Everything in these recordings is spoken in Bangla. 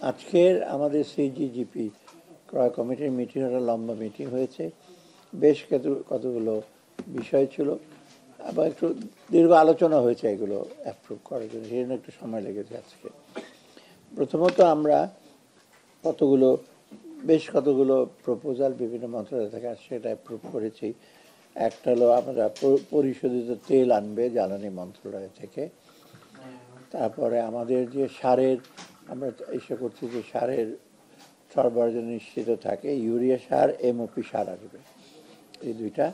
আজকের আমাদের সিজিজিপি ক্রয় কমিটির মিটিং, একটা লম্বা মিটিং হয়েছে, বেশ কতগুলো বিষয় ছিল আবার একটু দীর্ঘ আলোচনা হয়েছে এগুলো অ্যাপ্রুভ করার জন্য, সেই জন্য একটু সময় লেগেছে আজকে। প্রথমত আমরা বেশ কতগুলো প্রপোজাল বিভিন্ন মন্ত্রণালয় থেকে আসছে, এটা অ্যাপ্রুভ করেছি। একটা হলো আমরা পরিশোধিত তেল আনবে জ্বালানি মন্ত্রণালয় থেকে। তারপরে আমাদের যে সারের আমরা ইস্যু করছি যে সারের সরবরাহ নিশ্চিত থাকে, ইউরিয়া সার, এমওপি সার আসবে, এই দুইটা।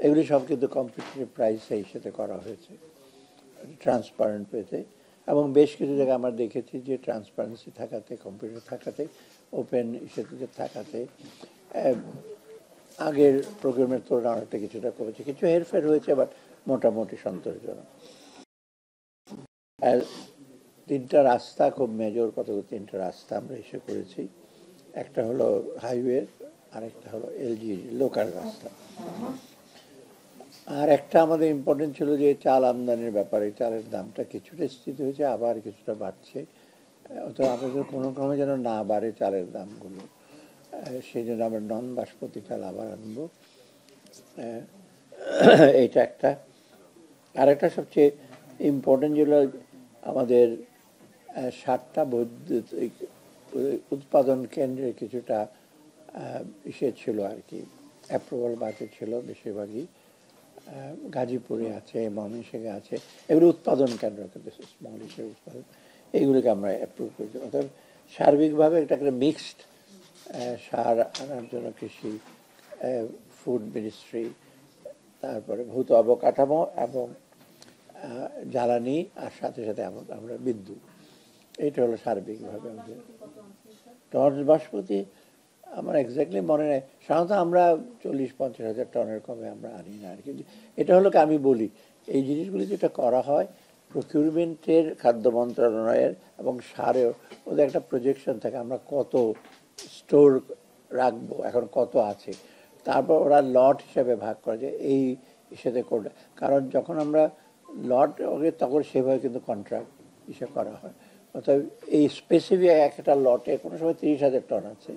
এগুলি সব কিন্তু কম্পিটিটিভ প্রাইসে সাথে করা হয়েছে ট্রান্সপারেন্ট পেতে, এবং বেশ কিছু জায়গায় আমরা দেখেছি যে ট্রান্সপারেন্সি থাকাতে, কম্পিটিটিভ থাকাতে, ওপেন ইস্যুতে থাকাতে আগের প্রোগ্রামের তুলনায় অনেকটা কিছুটা কমেছে। কিছু হেরফের হয়েছে, বাট মোটামুটি সন্তোষজনক। তিনটা রাস্তা খুব মেজর, তিনটা রাস্তা আমরা ইস্যু করেছি। একটা হলো হাইওয়ে, আরেকটা হলো এলজি লোকাল রাস্তা, আর একটা আমাদের ইম্পর্টেন্ট ছিল যে চাল আমদানির ব্যাপারে। চালের দামটা কিছুটা স্থিত হয়েছে, আবার কিছুটা বাড়ছে, অথবা আমাদের কোনো ক্রমে যেন না বাড়ে চালের দামগুলো, সেই জন্য আমরা নন বাসমতি চাল আবার আনবো, এইটা একটা। আরেকটা সবচেয়ে ইম্পর্টেন্ট যেগুলো আমাদের 7টা বৈদ্যুতিক উৎপাদন কেন্দ্রের কিছুটা ছিল আর কি, অ্যাপ্রুভাল বাকি ছিল বেশিরভাগই। গাজীপুরে আছে, ময়মনসিংহে আছে, এগুলো উৎপাদন কেন্দ্র, কিন্তু স্মল হিসেবে উৎপাদন, এইগুলোকে আমরা অ্যাপ্রুভ করেছি। অর্থাৎ সার্বিকভাবে একটা মিক্সড সার আনার জন্য কৃষি, ফুড মিনিস্ট্রি, তারপরে ভৌত অবকাঠামো এবং জ্বালানি, আর সাথে সাথে আমরা বিদ্যুৎ, এইটা হলো সার্বিকভাবে আমাদের। টন বাসমতি আমার এক্স্যাক্টলি মনে নেই, সাধারণত আমরা 40-50 হাজার টনের কমে আমরা আনি না আর কি। এটা হলো আমি বলি, এই জিনিসগুলি যেটা করা হয় প্রকিউরমেন্টের, খাদ্য মন্ত্রণালয়ের এবং সারেও ওদের একটা প্রজেকশন থাকে, আমরা কত স্টোর রাখবো, এখন কত আছে, তারপর ওরা লট হিসাবে ভাগ করে যে এই হিসেবে করবে। কারণ যখন আমরা লট ওকে তখন সেভাবে কিন্তু কন্ট্রাক্ট হিসেবে করা হয়। অর্থাৎ এই স্পেসিফিক একটা লটে কোনো সময় 30,000 টন আছে,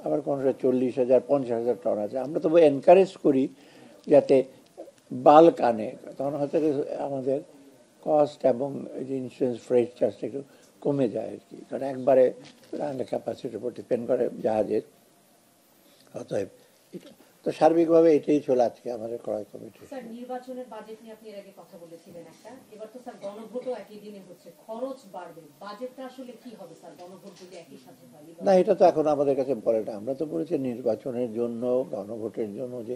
আবার কোনো সময় 40,000, 50,000 টন আছে। আমরা তবু এনকারেজ করি যাতে বাল্ক আনে, তখন হয়তো আমাদের কস্ট এবং ইন্স্যুরেন্স, ফ্রেট চার্জটা একটু কমে যায় আর কি, কারণ একবারে রান্নার ক্যাপাসিটির উপর ডিপেন্ড করে জাহাজের। অতএব তো সার্বিকভাবে এটাই চলে আজকে আমাদের ক্রয় কমিটি। স্যার, নির্বাচনের বাজেট নিয়ে আপনি এর আগে কথা বলেছিলেন একটা, এবার তো স্যার গণভোটও একই দিনে হচ্ছে, খরচ বাড়বে, বাজেটটা আসলে কি হবে স্যার গণভোট যদি একই সাথে হয়? না, এটা তো এখন আমাদের কাছে পড়ে না। আমরা তো বলেছি নির্বাচনের জন্য, গণভোটের জন্য যে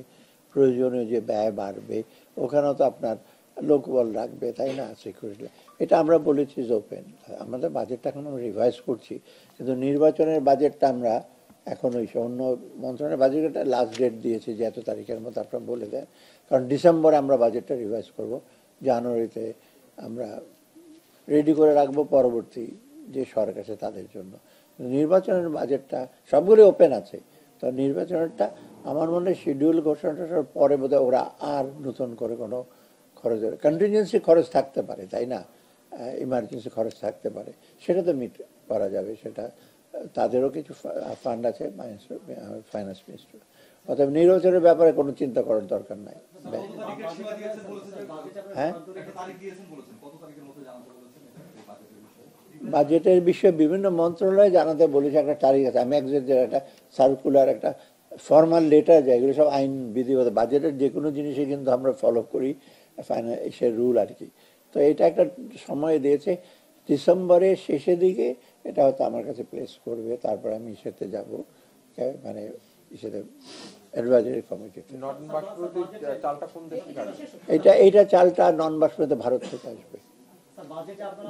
প্রয়োজনীয় যে ব্যয় বাড়বে, ওখানেও তো আপনার লোকবল রাখবে, তাই না, সিকিউরিটি, এটা আমরা বলেছি যে ওপেন। আমাদের বাজেটটা এখন আমরা রিভাইজ করছি, কিন্তু নির্বাচনের বাজেটটা আমরা এখন ওই অন্য মন্ত্রণালয়ের বাজেটটা লাস্ট ডেট দিয়েছি যে এত তারিখের মধ্যে আপনারা বলে দেন, কারণ ডিসেম্বরে আমরা বাজেটটা রিভাইজ করব, জানুয়ারিতে আমরা রেডি করে রাখবো পরবর্তী যে সরকার আছে তাদের জন্য। নির্বাচনের বাজেটটা সবগুলো ওপেন আছে, তো নির্বাচনেরটা আমার মনে হয় শিডিউল ঘোষণাটার পরে বোধহয় ওরা আর নতুন করে কোনো খরচ, কন্টিনজেন্সি খরচ থাকতে পারে, তাই না, ইমার্জেন্সি খরচ থাকতে পারে, সেটা তো মিট করা যাবে, সেটা তাদেরও কিছু ফান্ড আছে ফাইন্যান্স মিনিস্টার। অর্থাৎ নির্বাচনের ব্যাপারে কোনো চিন্তা করার দরকার নাই। হ্যাঁ, বাজেটের বিষয়ে বিভিন্ন মন্ত্রণালয় জানাতে বলেছে, একটা তারিখ আছে, আমি একটা সার্কুলার, একটা ফর্মাল লেটার যায়, এগুলো সব আইন বিধিগত। বাজেটের যে কোনো জিনিসই কিন্তু আমরা ফলো করি ফাইন্যান্সিয়াল রুল আর কি। তো এটা একটা সময় দিয়েছে ডিসেম্বরের শেষের দিকে, এটা হয়তো আমার কাছে প্লেস করবে, তারপর আমি ইসেতে যাব, মানে ইসেতে অ্যাডভাইজারি কমিটিতে। এইটা চালটা নন বাসমতি ভারত থেকে আসবে,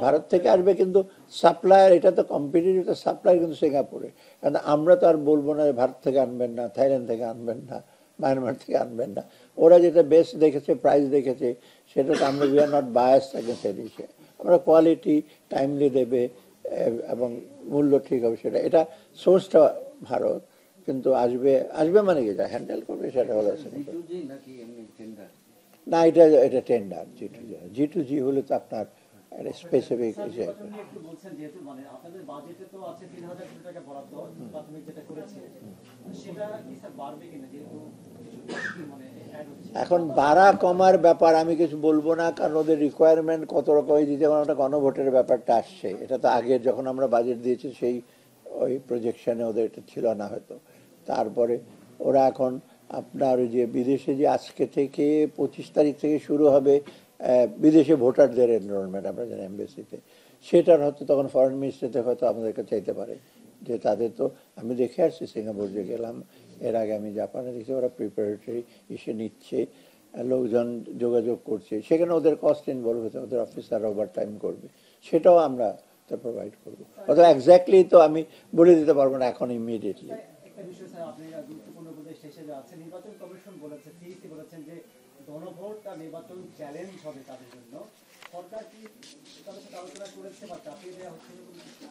ভারত থেকে আসবে, কিন্তু সাপ্লায়ার, এটা তো কম্পিটিটিভ, তো সাপ্লায়ার কিন্তু সিঙ্গাপুরে। কারণ আমরা তো আর বলবো না ভারত থেকে আনবেন না, থাইল্যান্ড থেকে আনবেন না, মায়ানমার থেকে আনবেন না। ওরা যেটা বেস্ট দেখেছে, প্রাইস দেখেছে, সেটা তো আমরা, উই আর নট বায়াস থাকে সে দিকে। আমরা কোয়ালিটি টাইমলি দেবে এবং মূল্য ঠিক হবে, সেটা, এটা সোর্সটা ভারত, কিন্তু আসবে মানে কি, যা হ্যান্ডেল করবে সেটা হলো না, এটা টেন্ডার। জি টু জি হলে তো আপনার একটা স্পেসিফিক স্যার, হিসেবে। নির্বাচন নিয়ে একটু বলছেন, যেহেতু মানে আপনাদের বাজেটে তো আছে 3,000 কোটি টাকা বরাদ্দ, প্রাথমিক যেটা করেছে, সেটা কি স্যার বাড়বে কিনা, যেহেতু কিছু মানে অ্যাড হচ্ছে? এখন বাড়া কমার ব্যাপার আমি কিছু বলবো না, কারণ ওদের রিকোয়ারমেন্ট কত রকম দিতে, কারণ একটা গণভোটের ব্যাপারটা আসছে। এটা তো আগে যখন আমরা বাজেট দিয়েছি সেই ওই প্রজেকশনে ওদের এটা ছিল না হয়তো। তারপরে ওরা এখন আপনার ওই যে বিদেশে যে আজকে থেকে 25 তারিখ থেকে শুরু হবে বিদেশে ভোটারদের এনরোলমেন্ট, আমরা জানি এমবেসিতে, সেটার হয়তো তখন ফরেন মিনিস্ট্রিতে হয়তো আমাদেরকে চাইতে পারে যে তাদের তো, আমি দেখে আসছি সিঙ্গাপুর যে গেলাম, এর আগে আমি জাপানে দেখছি ওরা প্রিপারেটরি এসে নিচ্ছে, লোকজন যোগাযোগ করছে, সেখানে ওদের কস্ট ইনভলভ হতে, ওদের অফিসার ওভার টাইম করবে, সেটাও আমরা প্রোভাইড করবো। অথবা এক্স্যাক্টলি তো আমি বলে দিতে পারবো না এখন ইমিডিয়েটলি। একটা বিষয় স্যার, আপনি গুরুত্বপূর্ণ উপদেশ হিসেবে আছে, নির্বাচন কমিশন বলেছে, সিইসি বলেছেন যে গণভোট আর নির্বাচন চ্যালেঞ্জ হবে তাদের জন্য। সরকার কি তাদের সাথে আলোচনা করেছে বা চাপিয়ে দেওয়া হচ্ছে না কোনো কিছু?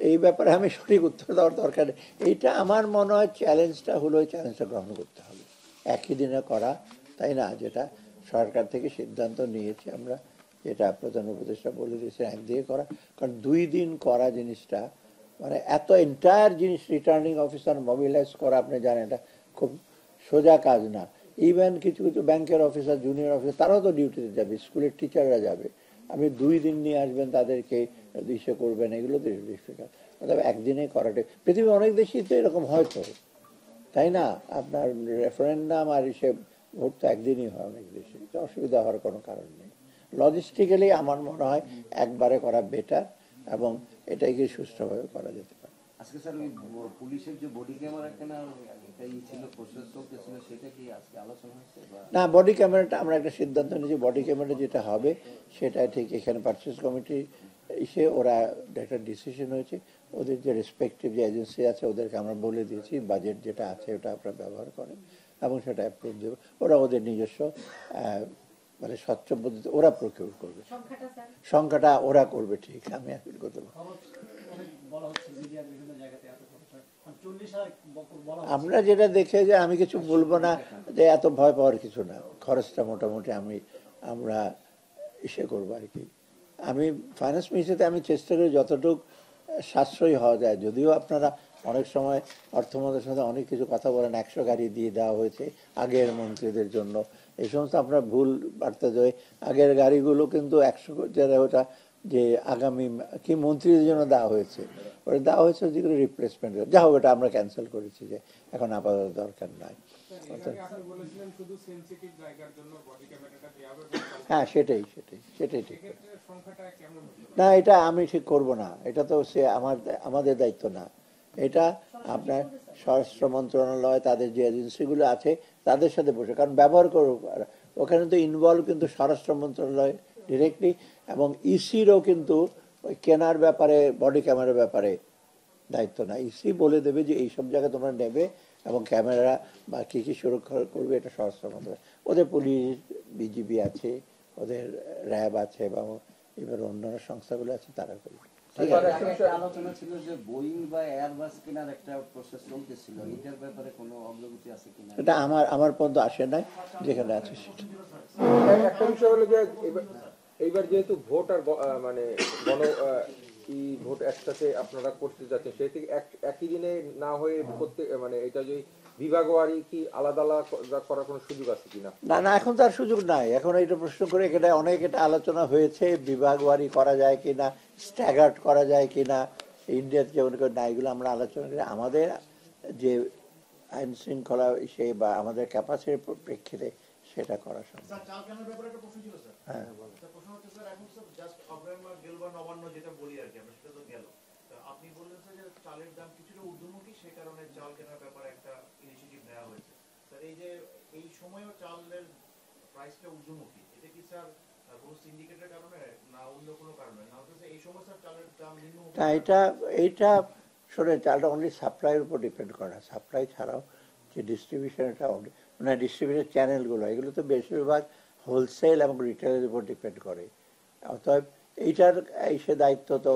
এই ব্যাপারে আমি সঠিক উত্তর দেওয়ার দরকার নেই। এইটা আমার মনে হয় চ্যালেঞ্জটা হলো, ওই চ্যালেঞ্জটা গ্রহণ করতে হবে, একই দিনে করা, তাই না? যেটা সরকার থেকে সিদ্ধান্ত নিয়েছে আমরা, যেটা প্রধান উপদেষ্টা বলে দিয়েছে একদিকে করা, কারণ 2 দিন করা জিনিসটা মানে এত এন্টায়ার জিনিস রিটার্নিং অফিসার মোবিলাইজ করা, আপনি জানেন এটা খুব সোজা কাজ না। ইভেন কিছু কিছু ব্যাংকের অফিসার, জুনিয়র অফিসার, তারাও তো ডিউটিতে যাবে, স্কুলের টিচাররা যাবে, আপনি 2 দিন নিয়ে আসবেন তাদেরকে, ইসে করবেন, এগুলো তো ডিফিকাল্ট। অথবা একদিনে করাটা, পৃথিবীর অনেক দেশেই তো এরকম হয়তো, তাই না? আপনার রেফারেন্ডাম আর এসে ভোট তো একদিনই হয় অনেক দেশে, তো অসুবিধা হওয়ার কোনো কারণ নেই। লজিস্টিক্যালি আমার মনে হয় একবারে করা বেটার, এবং এটাকে সুষ্ঠুভাবে করা যেতে পারে। আজকে স্যার ওই পুলিশের যে বডি ক্যামেরা কেনার এটাই ছিল, প্রসেস চলতেছিল, সেটা কি আজকে আলোচনা হয়েছে? না, বডি ক্যামেরাটা আমরা একটা সিদ্ধান্ত নিয়েছি, বডি ক্যামেরা যেটা হবে সেটা ঠিক এখানে পারচেস কমিটি এসে ওরা একটা ডিসিশন হয়েছে, ওদের যে রেসপেক্টিভ যে এজেন্সি আছে ওদেরকে আমরা বলে দিয়েছি বাজেট যেটা আছে ওটা আপনারা ব্যবহার করেন, এবং সেটা অ্যাপ্রুভ দেবে, ওরা ওদের নিজস্ব মানে স্বচ্ছ পদ্ধতি ওরা প্রকিউর করবে, সংখ্যাটা স্যার সংখ্যাটা ওরা করবে, ঠিক আমি অ্যাপিল করতে পারবো। খরচ অনেক বলা হচ্ছে, মিডিয়ার বিভিন্ন জায়গাতে এত খরচ হয়, 40,000 বলা হচ্ছে। আমরা যেটা দেখে যে আমি কিছু বলবো না, যে এত ভয় পাওয়ার কিছু না, খরচটা মোটামুটি আমরা ইসে করবো আর কি। আমি ফাইন্যান্স মিনিস্ট্রিতে আমি চেষ্টা করি যতটুকু সাশ্রয়ী হওয়া যায়, যদিও আপনারা অনেক সময় অর্থমন্ত্রীর সাথে অনেক কিছু কথা বলেন, 100 গাড়ি দিয়ে দেওয়া হয়েছে আগের মন্ত্রীদের জন্য, এই সমস্ত আপনার ভুল বার্তা যায়। আগের গাড়িগুলো কিন্তু 100 যারা ওটা যে আগামী কি মন্ত্রীদের জন্য দেওয়া হয়েছে, ওটা দেওয়া হয়েছে যেগুলো রিপ্লেসমেন্ট, যা হোক ওটা আমরা ক্যান্সেল করেছি, যে এখন আপাতত দরকার নাই। হ্যাঁ, সেটাই ঠিক। না, এটা আমি ঠিক করব না, এটা তো সে আমাদের দায়িত্ব না, এটা আপনার স্বরাষ্ট্র মন্ত্রণালয়, তাদের যে এজেন্সিগুলো আছে তাদের সাথে বসে, কারণ ব্যবহার করব, ওখানে তো ইনভলভ কিন্তু স্বরাষ্ট্র মন্ত্রণালয় ডিরেক্টলি, এবং ইসিরও কিন্তু ওই কেনার ব্যাপারে, বডি ক্যামেরার ব্যাপারে দায়িত্ব না। ইসি বলে দেবে যে এইসব জায়গায় তোমরা নেবে, এবং ক্যামেরা বা কী কী সুরক্ষা করবে এটা স্বরাষ্ট্র মন্ত্রণালয়, ওদের পুলিশ, বিজিবি আছে, ওদের র্যাব আছে, বা এবার অন্যান্য সংস্থাগুলো আছে, তারা করবে। ঠিক আছে। একটা আলোচনা ছিল যে বোয়িং বা এয়ারবাস কেনার একটা প্রসেস চলতেছিল, এটার ব্যাপারে কোনো অগ্রগতি আছে কিনা? এটা আমার পর্যন্ত আসে নাই, যেখানে আছে সেটা। একটা বিষয় হলো যে এইবার যেহেতু ভোট আর মানে ভোট একসাথে আপনারা করতে যাচ্ছেন, সেই থেকে একই দিনে না হয়ে করতে, মানে এটা যে বিভাগওয়ারি কি আলাদা আলাদা করার কোনো সুযোগ আছে কিনা? না, এখন তার সুযোগ নাই, এখন এটা প্রশ্ন করে এটা অনেক এটা আলোচনা হয়েছে, বিভাগওয়ারি করা যায় কিনা, স্ট্যাগার্ড করা যায় কিনা, ইন্ডিয়াতে যেমন করে না, এগুলো আমরা আলোচনা করি আমাদের যে আইন শৃঙ্খলা সে বা আমাদের ক্যাপাসিটির প্রেক্ষিতে সেটা করা সম্ভব। চাল কেনার ব্যাপারে একটা প্রশ্ন ছিল স্যার। হ্যাঁ, প্রশ্ন হচ্ছে স্যার, এখন স্যার জাস্ট অগ্রায়ণ বা গেল বা নবান্ন যেটা বলি আর কি, আমরা সেটা তো গেল। আপনি বললেন স্যার যে চালের দাম কিছুটা ঊর্ধ্বমুখী, সে কারণে চাল কেনার ব্যাপারে একটা ইনিশিয়েটিভ নেওয়া হয়েছে। স্যার এই যে এই সময়ও চালের প্রাইসটা ঊর্ধ্বমুখী, এটা কি স্যার কোনো সিন্ডিকেটের কারণে না অন্য কোনো কারণে, না হচ্ছে এই সময় স্যার চালের দাম নিম্নমুখী? না, এইটা শোনে, চালটা অনলি সাপ্লাইয়ের উপর ডিপেন্ড করা, সাপ্লাই ছাড়াও যে ডিস্ট্রিবিউশন, এটা মানে ডিস্ট্রিবিউশন চ্যানেলগুলো, এগুলো তো বেশিরভাগ হোলসেল এবং রিটেলের উপর ডিপেন্ড করে। অতএব এইটার সে দায়িত্ব তো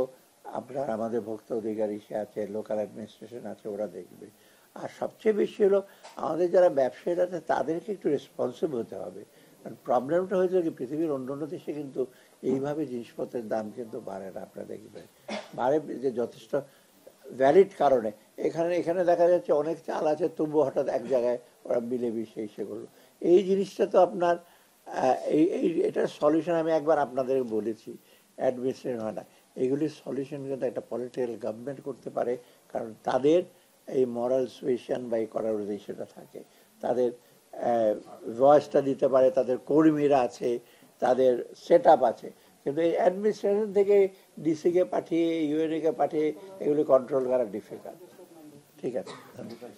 আপনার আমাদের ভোক্তা অধিকার সে আছে, লোকাল অ্যাডমিনিস্ট্রেশন আছে, ওরা দেখবে। আর সবচেয়ে বেশি হলো আমাদের যারা ব্যবসায়ীরা আছে তাদেরকে একটু রেসপন্সিবল হতে হবে, কারণ প্রবলেমটা হয়েছে কি পৃথিবীর অন্য অন্য দেশে কিন্তু এইভাবে জিনিসপত্রের দাম কিন্তু বাড়ে না, আপনারা দেখবেন বাড়ে যে যথেষ্ট ভ্যালিড কারণে। এখানে দেখা যাচ্ছে অনেক চাল আছে, তবু হঠাৎ এক জায়গায় ওরা মিলেমিশে এসে করলো। এই জিনিসটা তো আপনার এটার সলিউশন আমি একবার আপনাদের বলেছি, অ্যাডমিনিস্ট্রেশন হয় না, এগুলির সলিউশন কিন্তু একটা পলিটিক্যাল গভর্নমেন্ট করতে পারে, কারণ তাদের এই মরাল সুয়েশন বা এই করার উদ্দেশ্যটা থাকে, তাদের ভয়েসটা দিতে পারে, তাদের কর্মীরা আছে, তাদের সেট আপ আছে। কিন্তু এই অ্যাডমিনিস্ট্রেশন থেকে ডিসিকে পাঠিয়ে ইউএনএ কে পাঠিয়ে এগুলি কন্ট্রোল করা ডিফিকাল্ট। ঠিক আছে, ধন্যবাদ।